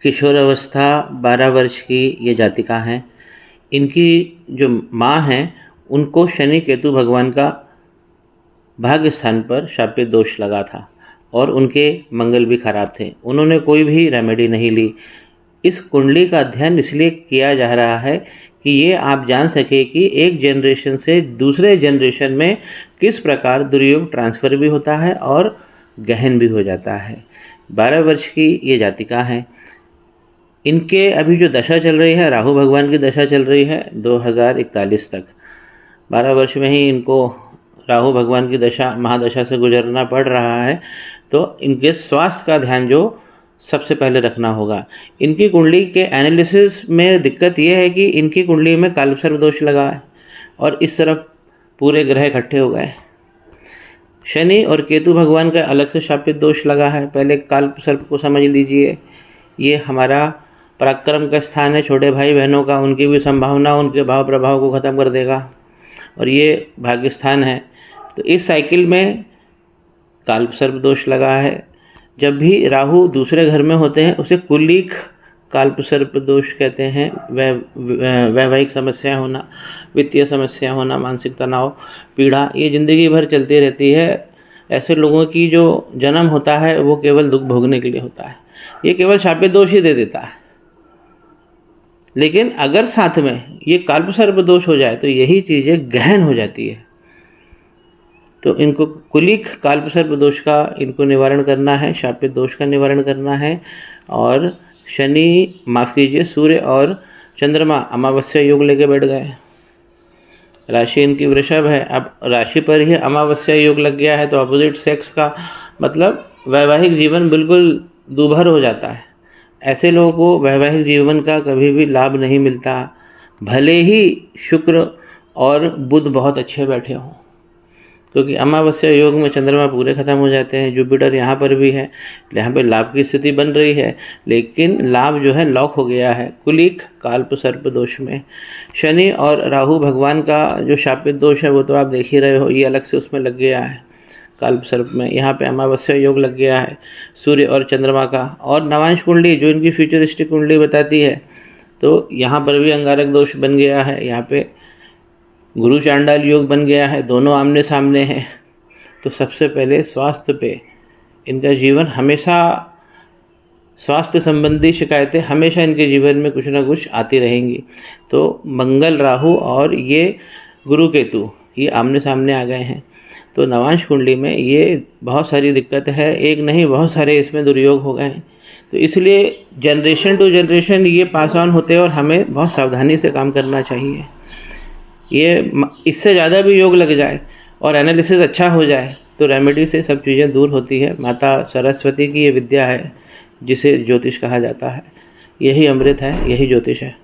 किशोरावस्था 12 वर्ष की ये जातिका हैं। इनकी जो माँ हैं उनको शनि केतु भगवान का भाग्य स्थान पर शापित दोष लगा था और उनके मंगल भी खराब थे। उन्होंने कोई भी रेमेडी नहीं ली। इस कुंडली का अध्ययन इसलिए किया जा रहा है कि ये आप जान सके कि एक जनरेशन से दूसरे जनरेशन में किस प्रकार दुर्योग ट्रांसफ़र भी होता है और गहन भी हो जाता है। 12 वर्ष की ये जातिका हैं। इनके अभी जो दशा चल रही है, राहु भगवान की दशा चल रही है 2041 तक। 12 वर्ष में ही इनको राहु भगवान की दशा महादशा से गुजरना पड़ रहा है। तो इनके स्वास्थ्य का ध्यान जो सबसे पहले रखना होगा। इनकी कुंडली के एनालिसिस में दिक्कत यह है कि इनकी कुंडली में कालसर्प दोष लगा है और इस तरफ पूरे ग्रह इकट्ठे हो गए। शनि और केतु भगवान का अलग से शापित दोष लगा है। पहले कालसर्प को समझ लीजिए। ये हमारा पराक्रम का स्थान है, छोटे भाई बहनों का, उनकी भी संभावना, उनके भाव प्रभाव को ख़त्म कर देगा और ये भाग्य स्थान है। तो इस साइकिल में कालसर्प दोष लगा है। जब भी राहु दूसरे घर में होते हैं उसे कुलिक कालसर्प दोष कहते हैं। वैवाहिक समस्या होना, वित्तीय समस्या होना, मानसिक तनाव, पीड़ा, ये ज़िंदगी भर चलती रहती है। ऐसे लोगों की जो जन्म होता है वो केवल दुख भोगने के लिए होता है। ये केवल शापित दोष ही दे देता है। लेकिन अगर साथ में ये कालसर्प दोष हो जाए तो यही चीज़ें गहन हो जाती है। तो इनको कुलिक कालसर्प दोष का इनको निवारण करना है, शापित दोष का निवारण करना है। और शनि, माफ़ कीजिए, सूर्य और चंद्रमा अमावस्या योग लेके बैठ गए। राशि इनकी वृषभ है। अब राशि पर ही अमावस्या योग लग गया है तो अपोजिट सेक्स का मतलब वैवाहिक जीवन बिल्कुल दूभर हो जाता है। ऐसे लोगों को वैवाहिक जीवन का कभी भी लाभ नहीं मिलता, भले ही शुक्र और बुध बहुत अच्छे बैठे हों, क्योंकि अमावस्या योग में चंद्रमा पूरे ख़त्म हो जाते हैं। जुपिटर यहाँ पर भी है, यहाँ पे लाभ की स्थिति बन रही है, लेकिन लाभ जो है लॉक हो गया है कुलिक कालसर्प दोष में। शनि और राहु भगवान का जो शापित दोष है वो तो आप देख ही रहे हो, ये अलग से उसमें लग गया है कालसर्प में। यहाँ पे अमावस्या योग लग गया है सूर्य और चंद्रमा का। और नवांश कुंडली जो इनकी फ्यूचरिस्टिक कुंडली बताती है, तो यहाँ पर भी अंगारक दोष बन गया है। यहाँ पे गुरु चांडाल योग बन गया है, दोनों आमने सामने हैं। तो सबसे पहले स्वास्थ्य पे इनका जीवन हमेशा, स्वास्थ्य संबंधी शिकायतें हमेशा इनके जीवन में कुछ ना कुछ आती रहेंगी। तो मंगल, राहु और ये गुरु केतु ये आमने सामने आ गए हैं। तो नवांश कुंडली में ये बहुत सारी दिक्कत है, एक नहीं बहुत सारे इसमें दुर्योग हो गए हैं। तो इसलिए जनरेशन टू जनरेशन ये पास ऑन होते हैं और हमें बहुत सावधानी से काम करना चाहिए। ये इससे ज़्यादा भी योग लग जाए और एनालिसिस अच्छा हो जाए तो रेमेडी से सब चीज़ें दूर होती है। माता सरस्वती की ये विद्या है जिसे ज्योतिष कहा जाता है। यही अमृत है, यही ज्योतिष है।